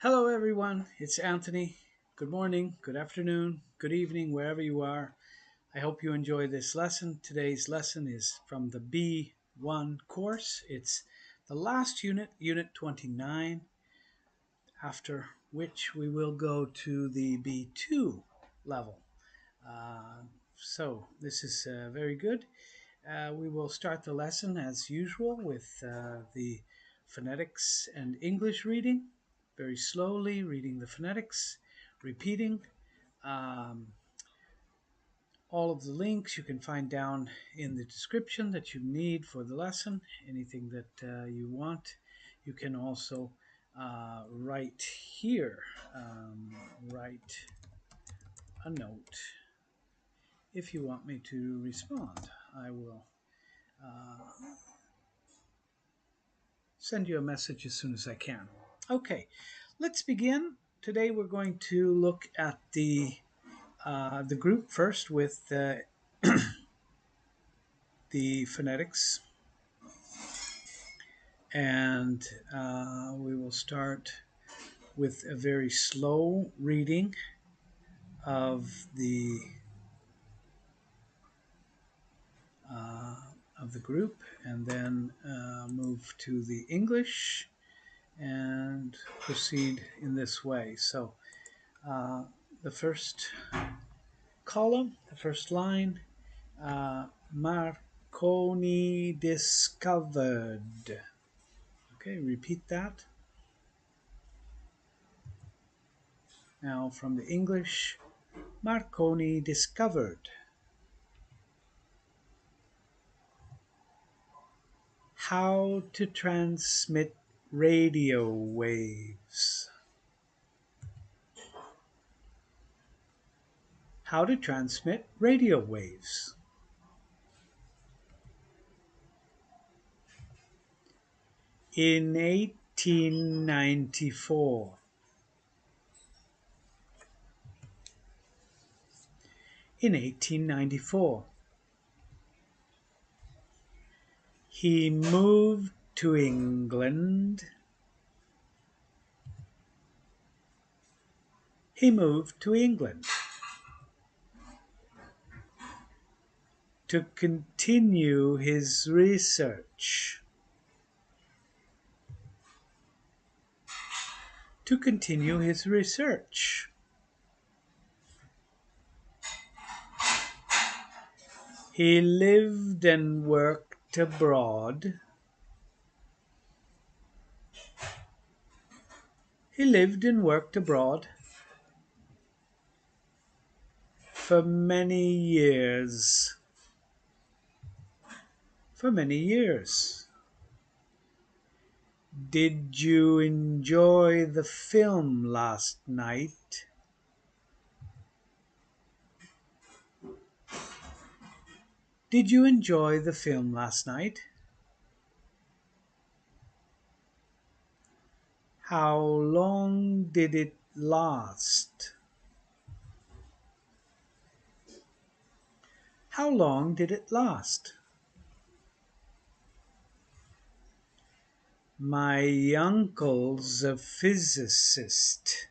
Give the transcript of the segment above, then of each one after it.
Hello, everyone. It's Anthony. Good morning, good afternoon, good evening, wherever you are. I hope you enjoy this lesson. Today's lesson is from the B1 course. It's the last unit, Unit 29, after which we will go to the B2 level. So this is very good. We will start the lesson as usual with the phonetics and English reading, very slowly reading the phonetics, repeating. Um, all of the links you can find down in the description that you need for the lesson. Anything that you want, you can also write here. Write a note if you want me to respond. I will send you a message as soon as I can. Okay, let's begin. Today we're going to look at the group first with the phonetics, and we will start with a very slow reading of uh, the group, and then move to the English and proceed in this way. So uh, the first column, the first line, Marconi discovered. Okay, repeat that. Now from the English, Marconi discovered how to transmit radio waves. How to transmit radio waves. In 1894. In 1894. He moved to England. He moved to England to continue his research. To continue his research. He lived and worked abroad. He lived and worked abroad for many years. For many years. Did you enjoy the film last night? Did you enjoy the film last night? How long did it last? How long did it last? My uncle's a physicist.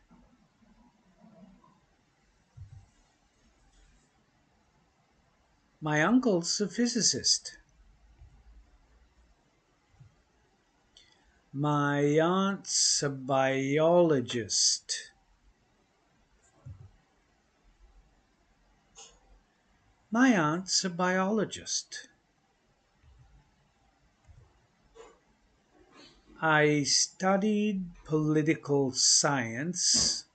My uncle's a physicist. My aunt's a biologist. My aunt's a biologist. I studied political science.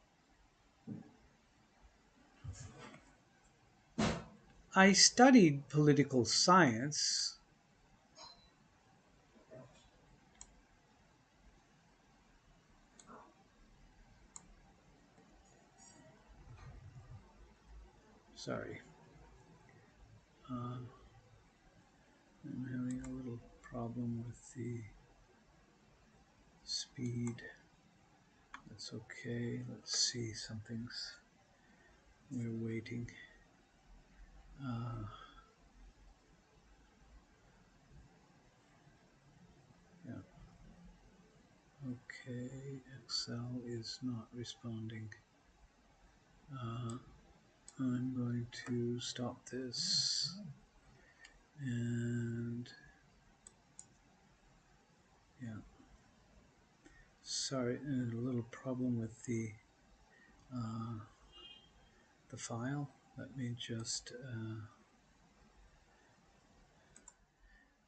I studied political science. Sorry. I'm having a little problem with the speed. That's okay. Let's see, something's. We're waiting. Yeah. Okay, Excel is not responding. I'm going to stop this and yeah, sorry, a little problem with the file. Let me just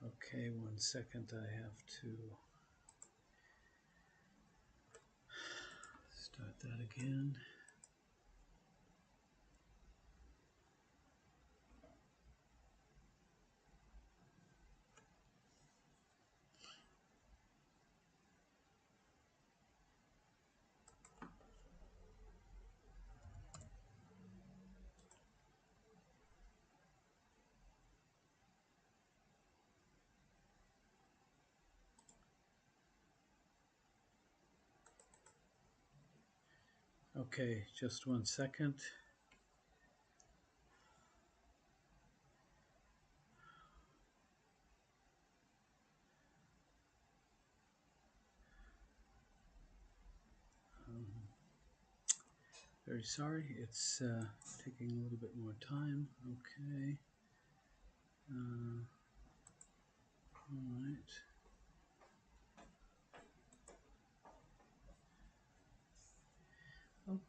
okay, 1 second. I have to start that again. Okay, just 1 second. Very sorry, it's taking a little bit more time. Okay. All right.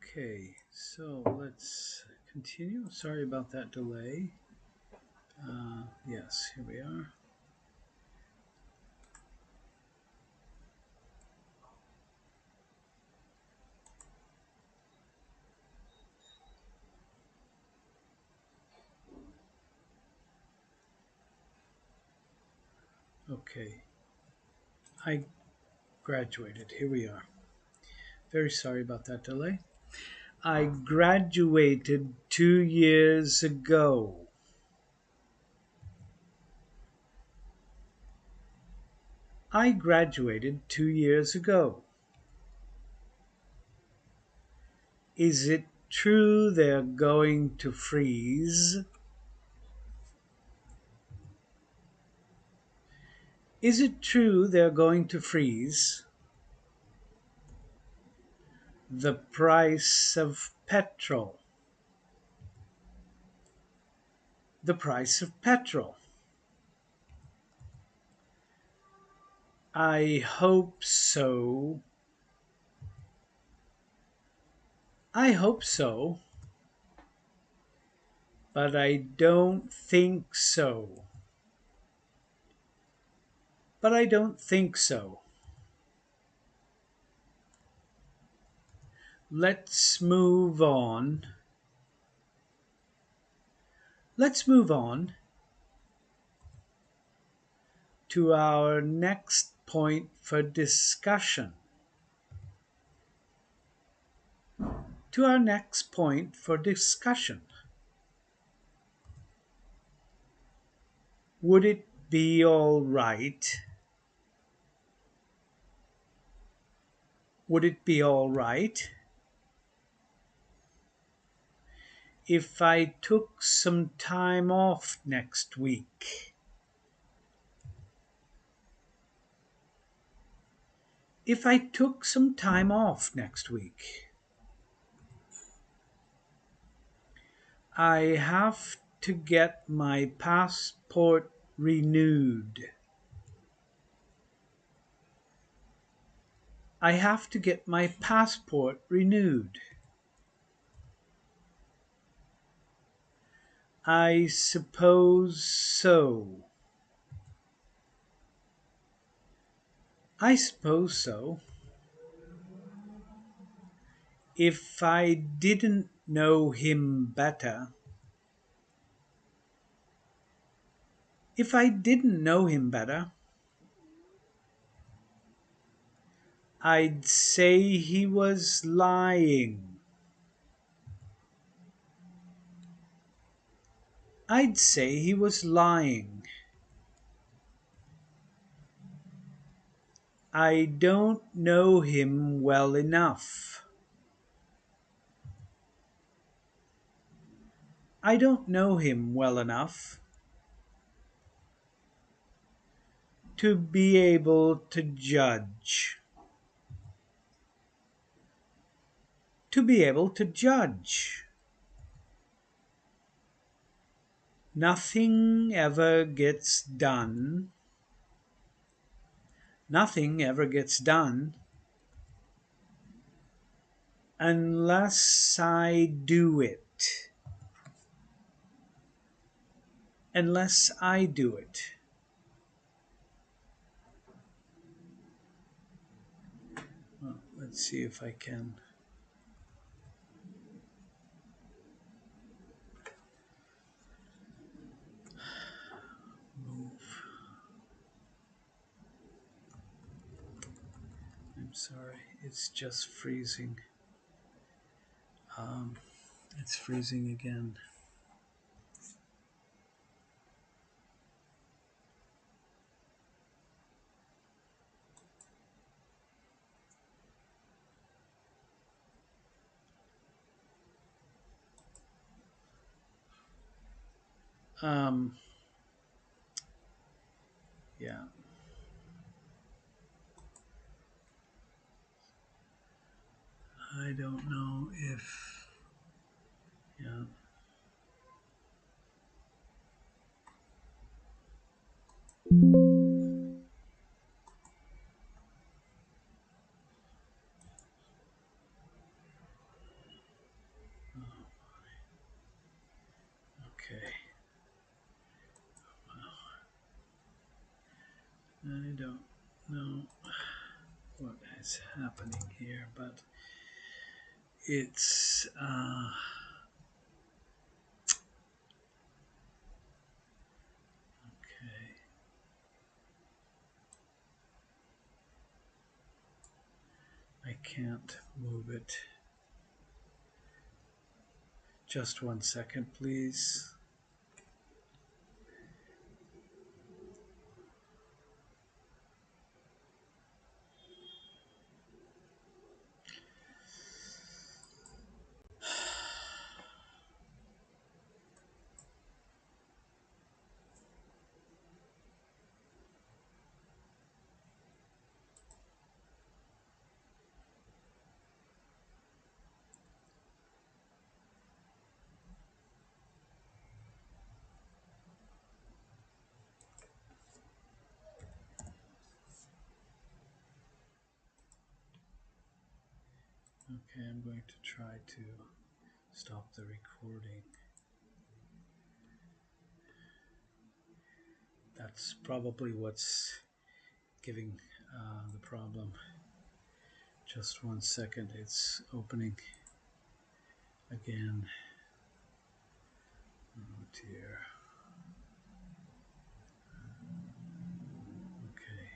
Okay, so let's continue. Sorry about that delay. Yes, here we are. Okay, I graduated. Here we are. Very sorry about that delay. I graduated 2 years ago. I graduated 2 years ago. Is it true they're going to freeze? Is it true they're going to freeze? The price of petrol. The price of petrol. I hope so. I hope so. But I don't think so. But I don't think so. Let's move on. Let's move on to our next point for discussion. To our next point for discussion. Would it be all right? Would it be all right if I took some time off next week? If I took some time off next week? I have to get my passport renewed. I have to get my passport renewed. I suppose so. I suppose so. If I didn't know him better. If I didn't know him better, I'd say he was lying. I'd say he was lying. I don't know him well enough. I don't know him well enough to be able to judge. To be able to judge. Nothing ever gets done. Nothing ever gets done unless I do it. Unless I do it. Well, let's see if I can. Move. I'm sorry, it's just freezing. It's freezing again. Yeah. I don't know if, yeah. Okay. I don't know what is happening here, but it's okay. I can't move it. Just 1 second, please. Okay, I'm going to try to stop the recording. That's probably what's giving the problem. Just 1 second, it's opening again. Oh dear. Okay.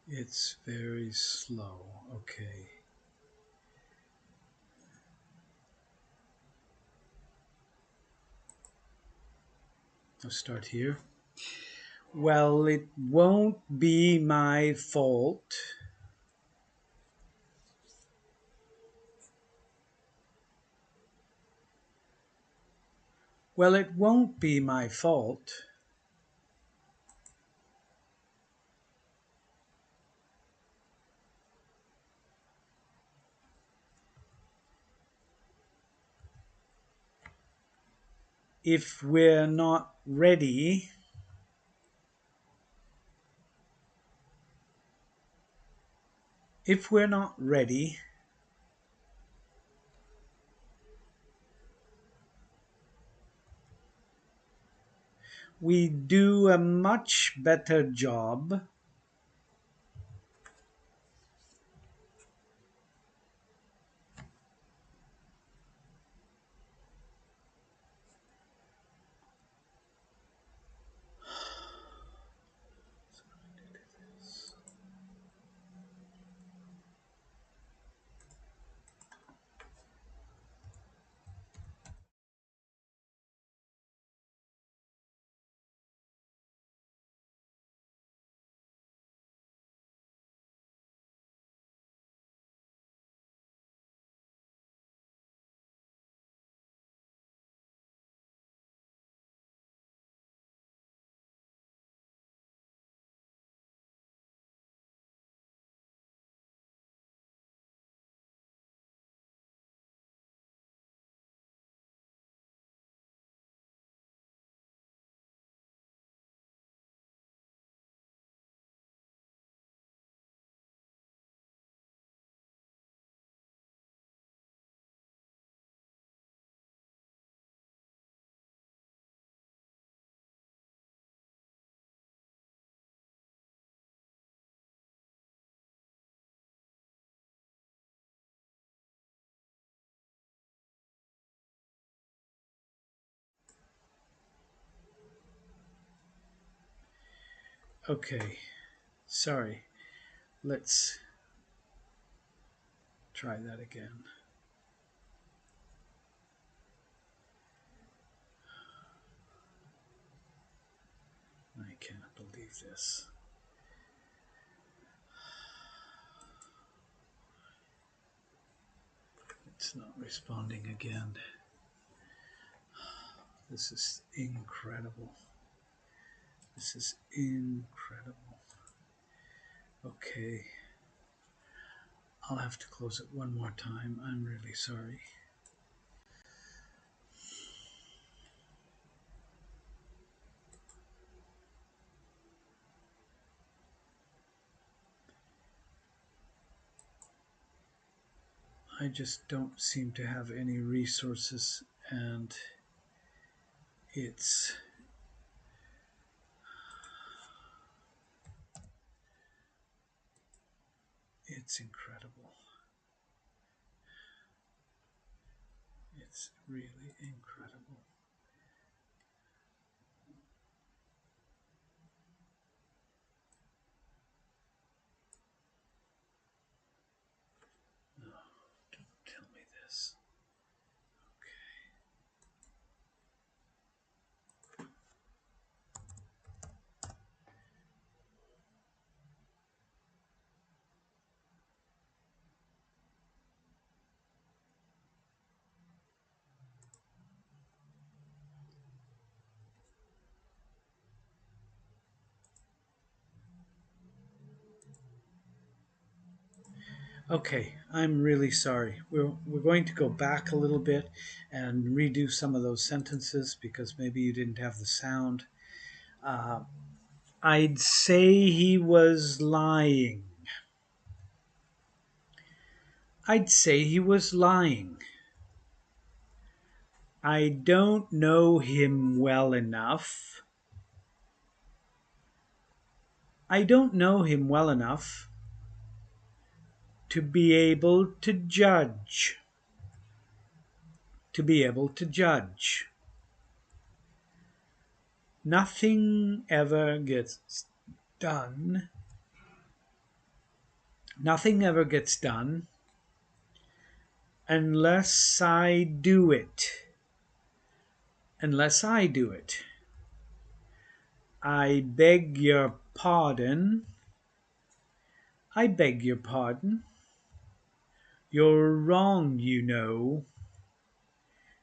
It's very slow. Okay. I'll start here. Well, it won't be my fault. Well, it won't be my fault. if we're not ready, if we're not ready, we do a much better job Okay, sorry. Let's try that again. I can't believe this. It's not responding again. This is incredible. This is incredible. Okay. I'll have to close it one more time. I'm really sorry. I just don't seem to have any resources, and it's incredible. It's really incredible. No, don't tell me this. Okay, I'm really sorry. We're going to go back a little bit and redo some of those sentences because maybe you didn't have the sound. I'd say he was lying. I'd say he was lying. I don't know him well enough. I don't know him well enough to be able to judge. To be able to judge. Nothing ever gets done. Nothing ever gets done unless I do it. Unless I do it. I beg your pardon. I beg your pardon. You're wrong, you know.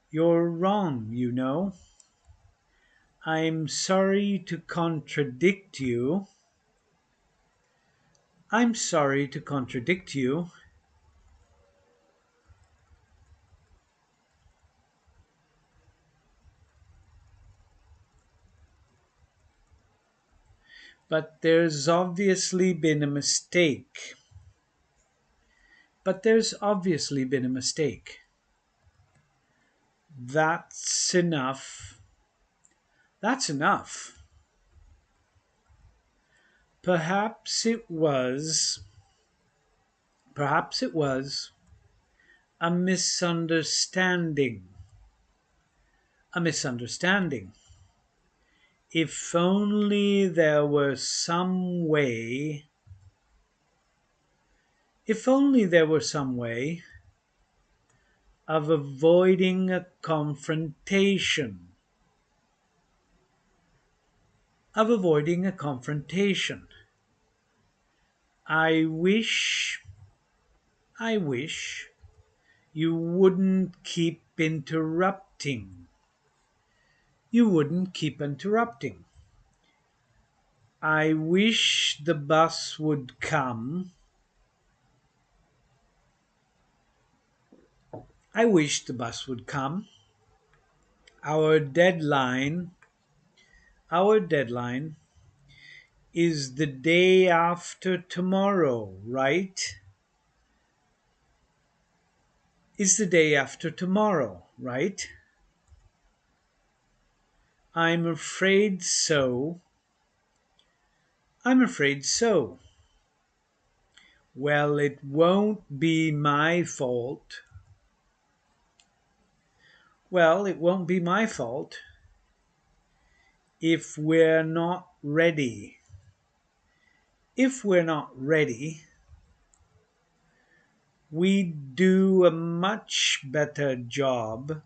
You're wrong, you know. I'm sorry to contradict you. I'm sorry to contradict you. But there's obviously been a mistake. But there's obviously been a mistake. That's enough. That's enough. Perhaps it was. Perhaps it was a misunderstanding. A misunderstanding. If only there were some way. If only there were some way of avoiding a confrontation. Of avoiding a confrontation. I wish you wouldn't keep interrupting. You wouldn't keep interrupting. I wish the bus would come. I wish the bus would come. Our deadline is the day after tomorrow, right? Is the day after tomorrow, right? I'm afraid so. I'm afraid so. Well, it won't be my fault. Well, it won't be my fault if we're not ready. If we're not ready, we'd do a much better job.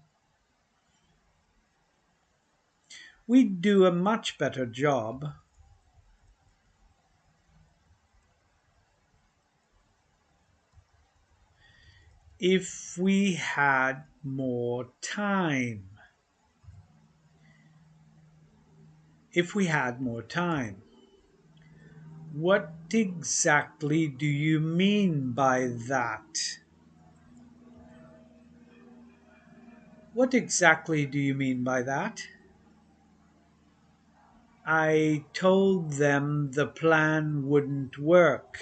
We'd do a much better job if we had more time. If we had more time. What exactly do you mean by that? What exactly do you mean by that? I told them the plan wouldn't work.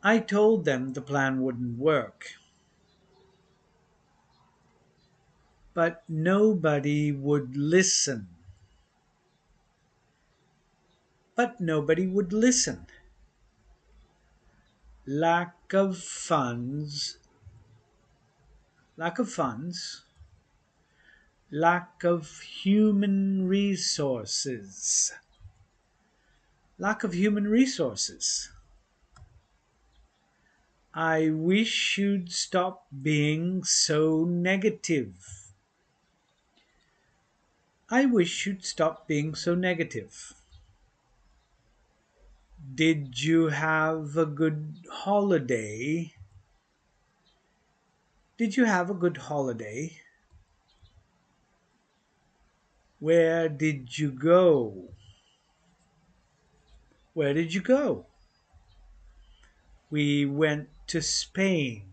I told them the plan wouldn't work. But nobody would listen. But nobody would listen. Lack of funds. Lack of funds. Lack of human resources. Lack of human resources. I wish you'd stop being so negative. I wish you'd stop being so negative. Did you have a good holiday? Did you have a good holiday? Where did you go? Where did you go? We went to Spain.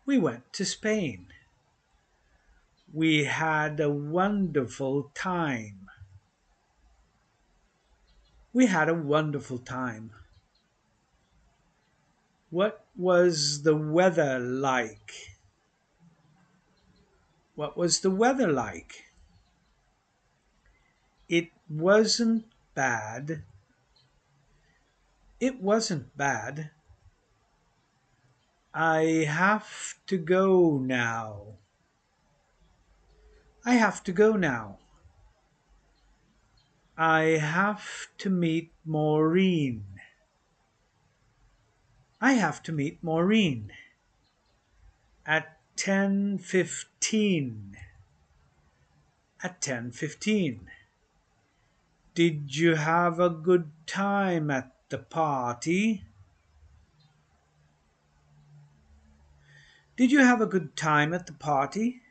We went to Spain. We had a wonderful time. We had a wonderful time. What was the weather like? What was the weather like? It wasn't bad. It wasn't bad. I have to go now. I have to go now. I have to meet Maureen. I have to meet Maureen at 10:15. At 10:15. Did you have a good time at the party? Did you have a good time at the party?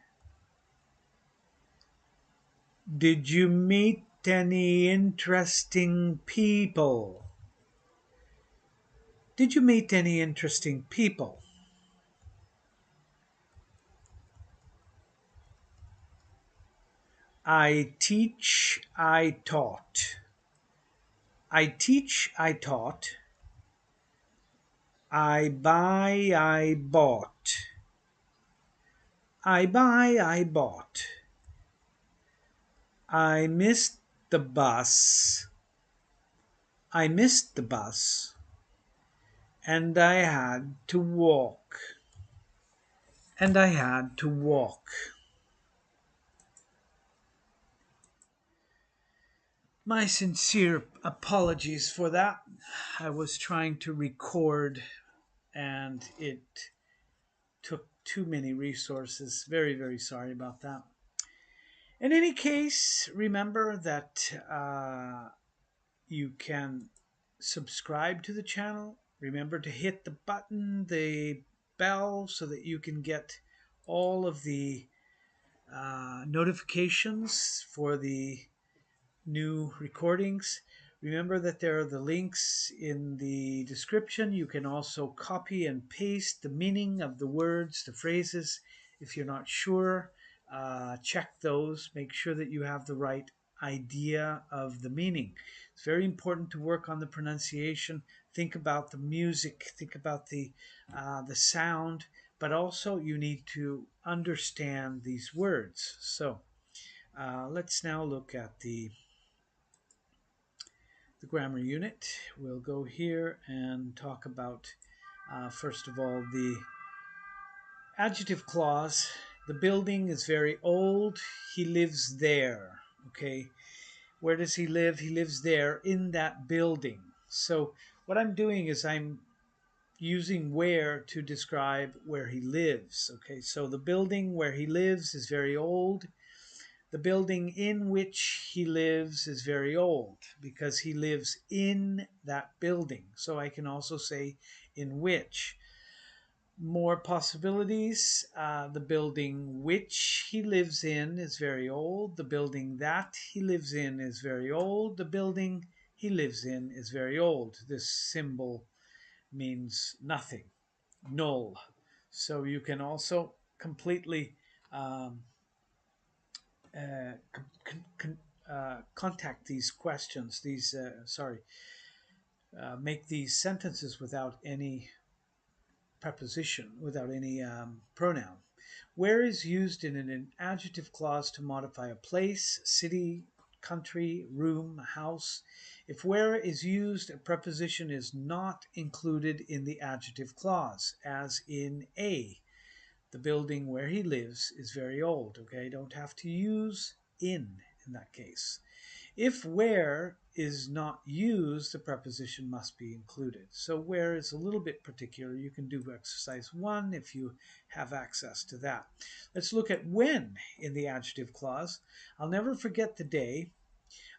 Did you meet any interesting people? Did you meet any interesting people? I teach, I taught. I teach, I taught. I buy, I bought. I buy, I bought. I missed the bus. I missed the bus. And I had to walk. And I had to walk. My sincere apologies for that. I was trying to record and it took too many resources. Very, very sorry about that. In any case, remember that you can subscribe to the channel. Remember to hit the button, the bell, so that you can get all of the notifications for the new recordings. Remember that there are the links in the description. You can also copy and paste the meaning of the words, the phrases. If you're not sure, check those. Make sure that you have the right idea of the meaning. It's very important to work on the pronunciation. Think about the music. Think about the sound. But also you need to understand these words. So let's now look at the grammar unit. We'll go here and talk about, first of all, the adjective clause. The building is very old. He lives there. Okay, where does he live? He lives there in that building. So what I'm doing is I'm using where to describe where he lives. Okay, so the building where he lives is very old. The building in which he lives is very old because he lives in that building. So I can also say in which. More possibilities. The building which he lives in is very old. The building that he lives in is very old. The building he lives in is very old. This symbol means nothing, null. So you can also completely um, contact these questions, make these sentences without any preposition, without any pronoun. Where is used in an adjective clause to modify a place, city, country, room, house. If where is used, a preposition is not included in the adjective clause, as in A. The building where he lives is very old. Okay, don't have to use in that case. If where is not used, the preposition must be included. So where is a little bit particular. You can do exercise 1 if you have access to that. Let's look at when in the adjective clause. I'll never forget the day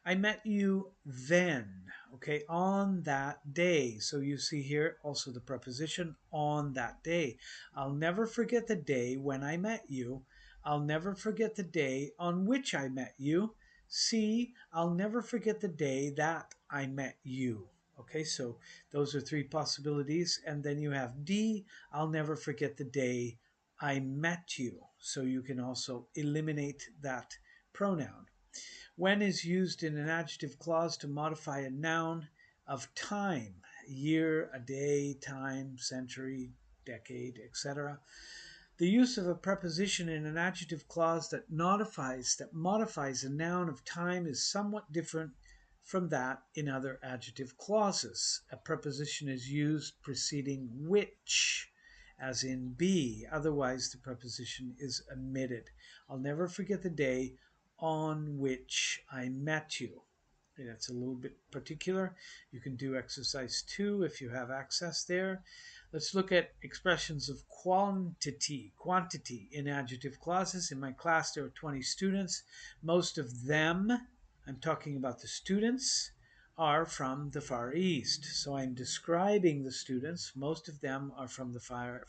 I met you then, okay, on that day. So you see here also the preposition on that day. I'll never forget the day when I met you. I'll never forget the day on which I met you. C, I'll never forget the day that I met you. Okay, so those are 3 possibilities. And then you have D, I'll never forget the day I met you. So you can also eliminate that pronoun. When is used in an adjective clause to modify a noun of time, a year, a day, time, century, decade, etc. The use of a preposition in an adjective clause that modifies a noun of time is somewhat different from that in other adjective clauses. A preposition is used preceding which, as in be, otherwise the preposition is omitted. I'll never forget the day on which I met you. That's a little bit particular. You can do exercise 2 if you have access there. Let's look at expressions of quantity in adjective clauses. In my class there are 20 students. Most of them, I'm talking about the students, are from the Far East. So I'm describing the students. Most of them are from the Far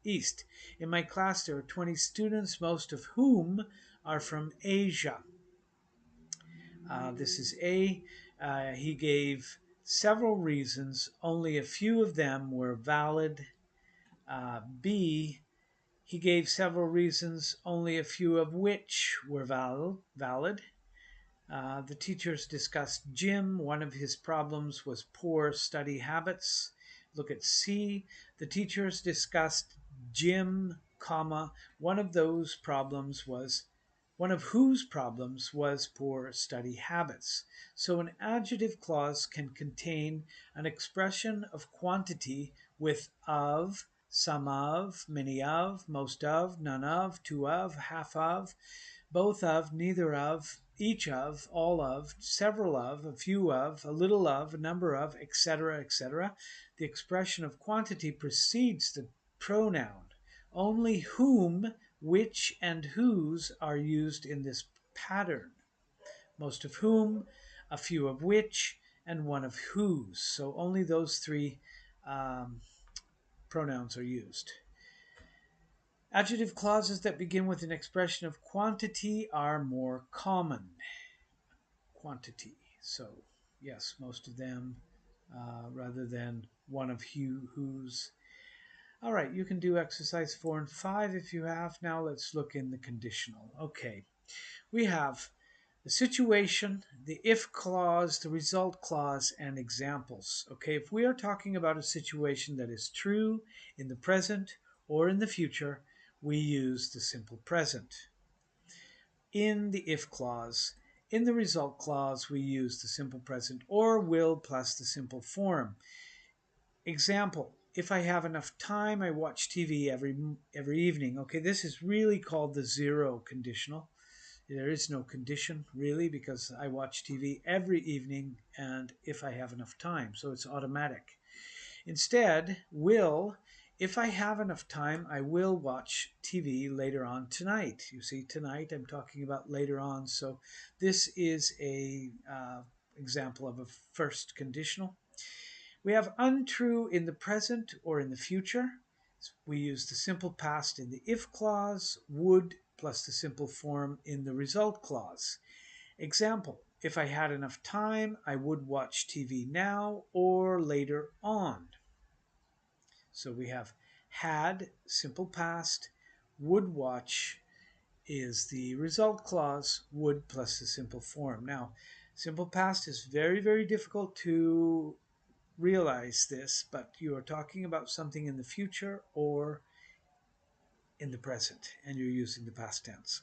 East. In my class there are 20 students, most of whom are from Asia. This is A. He gave several reasons. Only a few of them were valid. B. He gave several reasons, only a few of which were valid. The teachers discussed Jim. One of his problems was poor study habits. Look at C. The teachers discussed Jim, comma, one of whose problems was poor study habits. So an adjective clause can contain an expression of quantity with of, some of, many of, most of, none of, two of, half of, both of, neither of, each of, all of, several of, a few of, a little of, a number of, etc., etc. The expression of quantity precedes the pronoun. Only whom, which, and whose are used in this pattern. Most of whom, a few of which, and one of whose. So only those three pronouns are used. Adjective clauses that begin with an expression of quantity are more common. Quantity. So, yes, most of them rather than one of whose. All right, you can do exercise 4 and 5 if you have. Now let's look in the conditional. Okay, we have the situation, the if clause, the result clause, and examples. Okay, if we are talking about a situation that is true in the present or in the future, we use the simple present. In the if clause, in the result clause, we use the simple present or will plus the simple form. Example, if I have enough time, I watch TV every evening. Okay, this is really called the zero conditional. There is no condition really because I watch TV every evening and if I have enough time, so it's automatic. Instead, will, if I have enough time, I will watch TV later on tonight. You see, tonight I'm talking about later on, so this is a example of a first conditional. We have untrue in the present or in the future. We use the simple past in the if clause, would plus the simple form in the result clause. Example, if I had enough time, I would watch TV now or later on. So we have had, simple past, would watch is the result clause, would plus the simple form. Now, simple past is very, very difficult to realize this, but you are talking about something in the future or in the present, and you're using the past tense.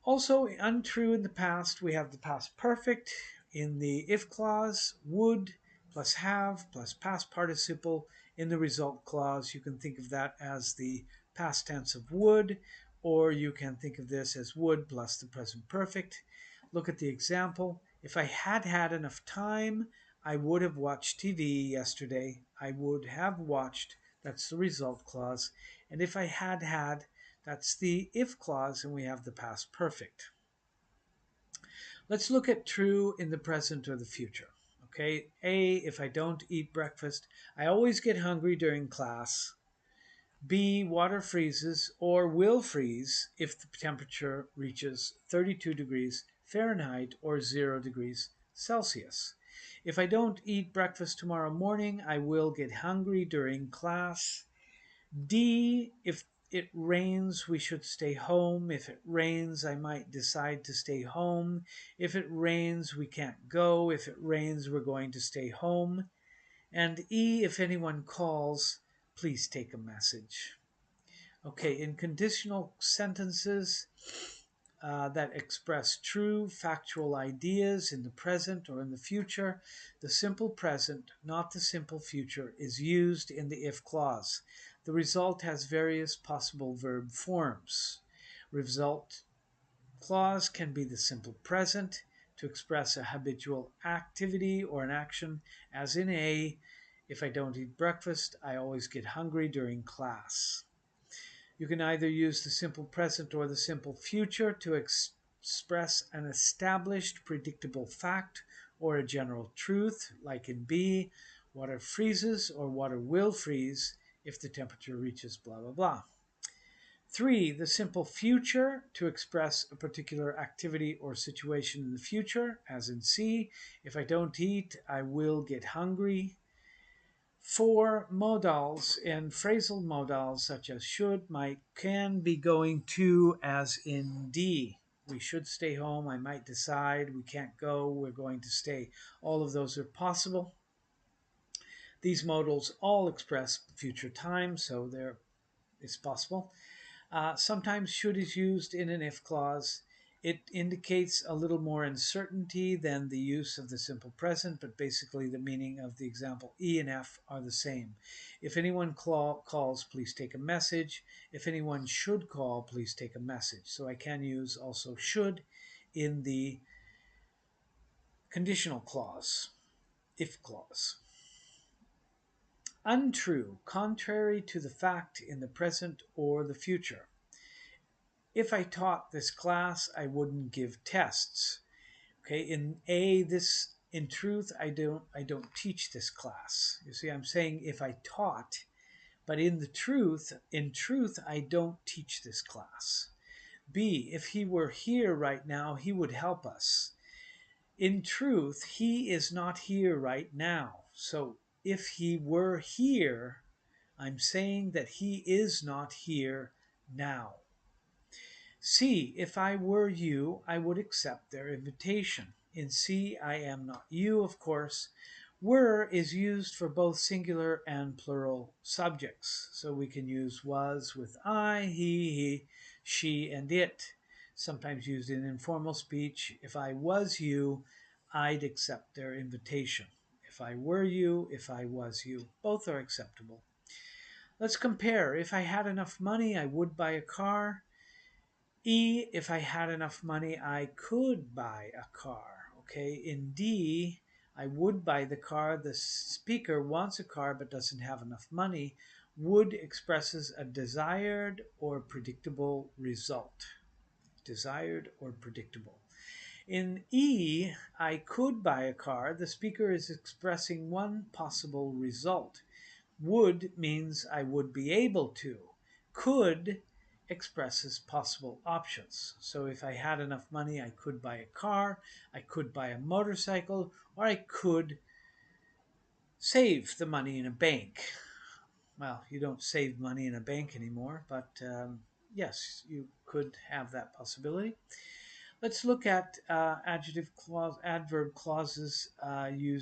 Also, untrue in the past, we have the past perfect. In the if clause, would plus have plus past participle. In the result clause, you can think of that as the past tense of would, or you can think of this as would plus the present perfect. Look at the example. If I had had enough time, I would have watched TV yesterday. I would have watched, that's the result clause. And if I had had, that's the if clause, and we have the past perfect. Let's look at true in the present or the future. Okay, A, if I don't eat breakfast, I always get hungry during class. B, water freezes or will freeze if the temperature reaches 32 degrees Fahrenheit or 0 degrees Celsius. If I don't eat breakfast tomorrow morning, I will get hungry during class. D, if it rains, we should stay home. If it rains, I might decide to stay home. If it rains, we can't go. If it rains, we're going to stay home. And E, if anyone calls, please take a message. Okay, in conditional sentences that express true factual ideas in the present or in the future, the simple present, not the simple future, is used in the if clause. The result has various possible verb forms. Result clause can be the simple present to express a habitual activity or an action, as in A, if I don't eat breakfast, I always get hungry during class. You can either use the simple present or the simple future to express an established, predictable fact or a general truth, like in B, water freezes or water will freeze if the temperature reaches blah, blah, blah. 3, the simple future to express a particular activity or situation in the future, as in C, if I don't eat, I will get hungry. For modals and phrasal modals such as should, might, can be going to, as in D. We should stay home. I might decide. We can't go. We're going to stay. All of those are possible. These modals all express future time, so it's possible. Sometimes should is used in an if clause. It indicates a little more uncertainty than the use of the simple present, but basically the meaning of the example E and F are the same. If anyone calls, please take a message. If anyone should call, please take a message. So I can use also should in the conditional clause, if clause. Untrue, contrary to the fact in the present or the future. If I taught this class, I wouldn't give tests. Okay, in truth, I don't teach this class. You see, I'm saying if I taught, but in truth, I don't teach this class. B, if he were here right now, he would help us. In truth, he is not here right now. So if he were here, I'm saying that he is not here now. C, if I were you, I would accept their invitation. In C, I am not you, of course. Were is used for both singular and plural subjects. So we can use was with I, he, she, and it. Sometimes used in informal speech. If I was you, I'd accept their invitation. If I were you, if I was you, both are acceptable. Let's compare. If I had enough money, I would buy a car. E, if I had enough money, I could buy a car. Okay, in D, I would buy the car. The speaker wants a car but doesn't have enough money. Would expresses a desired or predictable result. Desired or predictable. In E, I could buy a car. The speaker is expressing one possible result. Would means I would be able to. Could expresses possible options. So if I had enough money, I could buy a car, I could buy a motorcycle, or I could save the money in a bank. Well, you don't save money in a bank anymore, but yes, you could have that possibility. Let's look at adverb clauses used